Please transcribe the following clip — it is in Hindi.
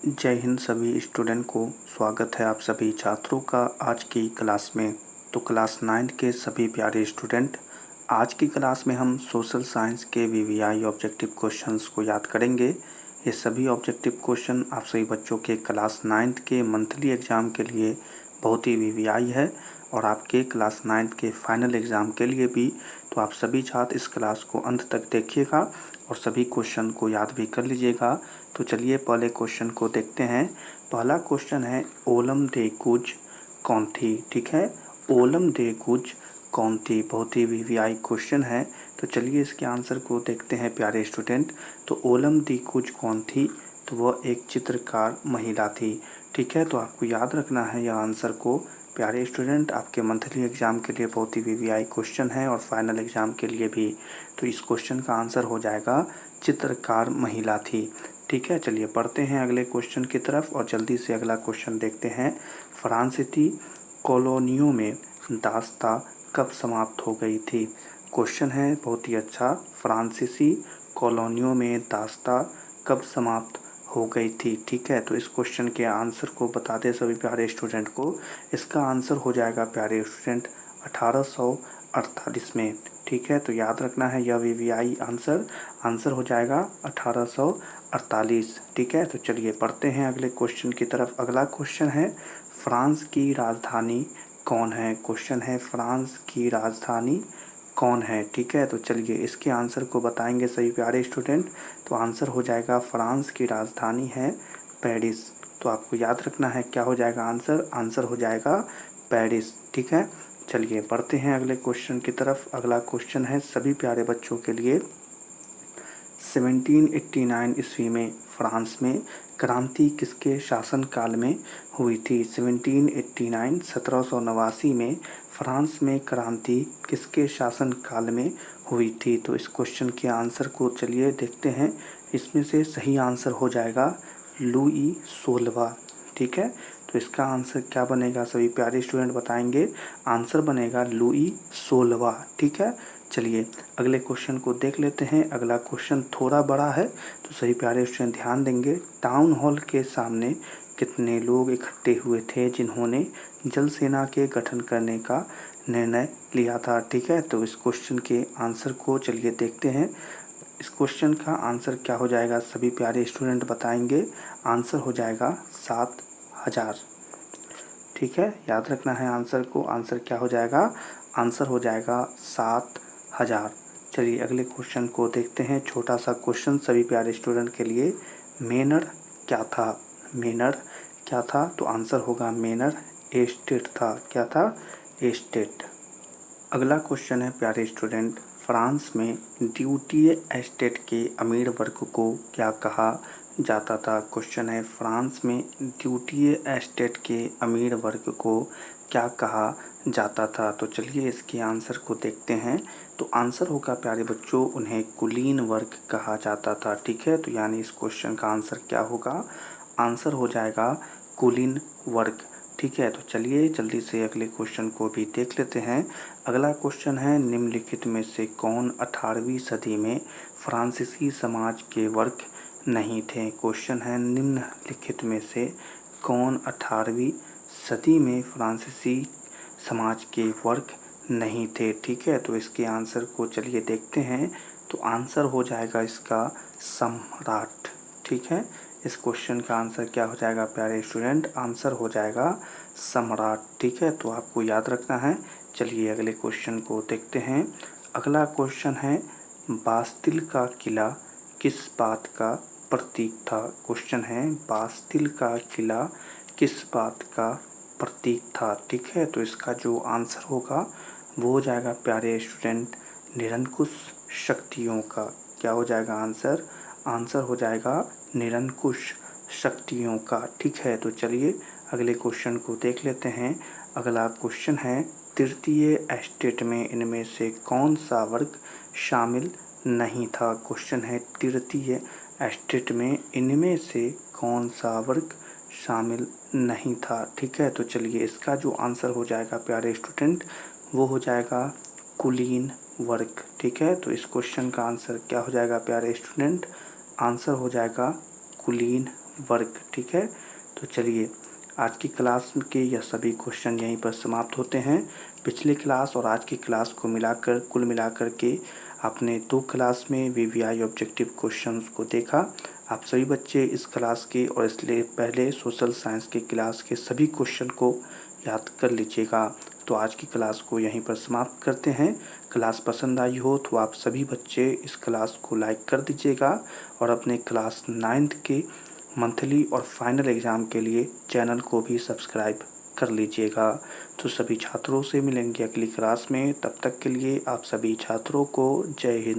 जय हिंद सभी स्टूडेंट को। स्वागत है आप सभी छात्रों का आज की क्लास में। तो क्लास 9 के सभी प्यारे स्टूडेंट, आज की क्लास में हम सोशल साइंस के वीवीआई ऑब्जेक्टिव क्वेश्चंस को याद करेंगे। ये सभी ऑब्जेक्टिव क्वेश्चन आप सभी बच्चों के क्लास 9 के मंथली एग्ज़ाम के लिए बहुत ही वीवीआई है और आपके क्लास 9 के फाइनल एग्ज़ाम के लिए भी। तो आप सभी छात्र इस क्लास को अंत तक देखिएगा और सभी क्वेश्चन को याद भी कर लीजिएगा। तो चलिए पहले क्वेश्चन को देखते हैं। पहला क्वेश्चन है ओलम दे कुज कौन थी। ठीक है, ओलम दे कुज कौन थी, बहुत ही वीवीआई क्वेश्चन है। तो चलिए इसके आंसर को देखते हैं प्यारे स्टूडेंट। तो ओलम दी कुज कौन थी, तो वह एक चित्रकार महिला थी। ठीक है, तो आपको याद रखना है यह आंसर को प्यारे स्टूडेंट। आपके मंथली एग्ज़ाम के लिए बहुत ही वीवीआई क्वेश्चन है और फाइनल एग्ज़ाम के लिए भी। तो इस क्वेश्चन का आंसर हो जाएगा चित्रकार महिला थी। ठीक है, चलिए पढ़ते हैं अगले क्वेश्चन की तरफ और जल्दी से अगला क्वेश्चन देखते हैं। फ्रांसीसी कॉलोनियों में दास्ता कब समाप्त हो गई थी। क्वेश्चन है बहुत ही अच्छा। फ्रांसीसी कॉलोनियों में दास्ता कब समाप्त हो गई थी। ठीक है, तो इस क्वेश्चन के आंसर को बता दें सभी प्यारे स्टूडेंट को। इसका आंसर हो जाएगा प्यारे स्टूडेंट 1848 में। ठीक है, तो याद रखना है यह वीवीआई आंसर हो जाएगा 1848। ठीक है, तो चलिए पढ़ते हैं अगले क्वेश्चन की तरफ। अगला क्वेश्चन है फ्रांस की राजधानी कौन है। क्वेश्चन है फ्रांस की राजधानी कौन है। ठीक है, तो चलिए इसके आंसर को बताएंगे सभी प्यारे स्टूडेंट। तो आंसर हो जाएगा फ्रांस की राजधानी है पेरिस। तो आपको याद रखना है क्या हो जाएगा आंसर हो जाएगा पेरिस। ठीक है, चलिए बढ़ते हैं अगले क्वेश्चन की तरफ। अगला क्वेश्चन है सभी प्यारे बच्चों के लिए। 1789 ईस्वी में फ्रांस में क्रांति किसके शासनकाल में हुई थी। 1789 1789 में फ्रांस में क्रांति किसके शासनकाल में हुई थी। तो इस क्वेश्चन के आंसर को चलिए देखते हैं। इसमें से सही आंसर हो जाएगा लुई 16। ठीक है, तो इसका आंसर क्या बनेगा सभी प्यारे स्टूडेंट बताएंगे। आंसर बनेगा लुई 16। ठीक है, चलिए अगले क्वेश्चन को देख लेते हैं। अगला क्वेश्चन थोड़ा बड़ा है तो सही प्यारे स्टूडेंट ध्यान देंगे। टाउन हॉल के सामने कितने लोग इकट्ठे हुए थे जिन्होंने जल सेना के गठन करने का निर्णय लिया था। ठीक है, तो इस क्वेश्चन के आंसर को चलिए देखते हैं। इस क्वेश्चन का आंसर क्या हो जाएगा सभी प्यारे स्टूडेंट बताएंगे। आंसर हो जाएगा 7000। ठीक है, याद रखना है आंसर को। आंसर क्या हो जाएगा, आंसर हो जाएगा 7000। चलिए अगले क्वेश्चन को देखते हैं। छोटा सा क्वेश्चन सभी प्यारे स्टूडेंट के लिए। मेनर क्या था। मेनर क्या था, तो आंसर होगा मेनर एस्टेट था। क्या था, एस्टेट। अगला क्वेश्चन है प्यारे स्टूडेंट। फ्रांस में ड्यूटी एस्टेट के अमीर वर्ग को क्या कहा जाता था। क्वेश्चन है फ्रांस में ड्यूटी एस्टेट के अमीर वर्ग को क्या कहा जाता था। तो चलिए इसके आंसर को देखते हैं। तो आंसर होगा प्यारे बच्चों, उन्हें कुलीन वर्ग कहा जाता था। ठीक है, तो यानी इस क्वेश्चन का आंसर क्या होगा, आंसर हो जाएगा कुलीन वर्ग। ठीक है, तो चलिए जल्दी से अगले क्वेश्चन को भी देख लेते हैं। अगला क्वेश्चन है निम्नलिखित में से कौन 18वीं सदी में फ्रांसीसी समाज के वर्ग नहीं थे। क्वेश्चन है निम्नलिखित में से कौन 18वीं सदी में फ्रांसीसी समाज के वर्ग नहीं थे। ठीक है, तो इसके आंसर को चलिए देखते हैं। तो आंसर हो जाएगा इसका सम्राट। ठीक है, इस क्वेश्चन का आंसर क्या हो जाएगा प्यारे स्टूडेंट, आंसर हो जाएगा सम्राट। ठीक है, तो आपको याद रखना है। चलिए अगले क्वेश्चन को देखते हैं। अगला क्वेश्चन है बास्तिल का किला किस बात का प्रतीक था। क्वेश्चन है बास्तिल का किला किस बात का प्रतीक था। ठीक है, तो इसका जो आंसर होगा वो हो जाएगा प्यारे स्टूडेंट निरंकुश शक्तियों का। क्या हो जाएगा आंसर, आंसर हो जाएगा निरंकुश शक्तियों का। ठीक है, तो चलिए अगले क्वेश्चन को देख लेते हैं। अगला क्वेश्चन है तृतीय एस्टेट में इनमें से कौन सा वर्ग शामिल नहीं था। क्वेश्चन है तृतीय एस्टेट में इनमें से कौन सा वर्ग शामिल नहीं था। ठीक है, तो चलिए इसका जो आंसर हो जाएगा प्यारे स्टूडेंट वो हो जाएगा कुलीन वर्ग। ठीक है, तो इस क्वेश्चन का आंसर क्या हो जाएगा प्यारे स्टूडेंट, आंसर हो जाएगा कुलीन वर्ग। ठीक है, तो चलिए आज की क्लास के यह सभी क्वेश्चन यहीं पर समाप्त होते हैं। पिछले क्लास और आज की क्लास को मिलाकर कुल मिलाकर के आपने 2 क्लास में वीवीआई ऑब्जेक्टिव क्वेश्चंस को देखा। आप सभी बच्चे इस क्लास के और इसलिए पहले सोशल साइंस के क्लास के सभी क्वेश्चन को याद कर लीजिएगा। तो आज की क्लास को यहीं पर समाप्त करते हैं। क्लास पसंद आई हो तो आप सभी बच्चे इस क्लास को लाइक कर दीजिएगा और अपने क्लास 9th के मंथली और फाइनल एग्ज़ाम के लिए चैनल को भी सब्सक्राइब कर लीजिएगा। तो सभी छात्रों से मिलेंगे अगली क्लास में, तब तक के लिए आप सभी छात्रों को जय हिंद।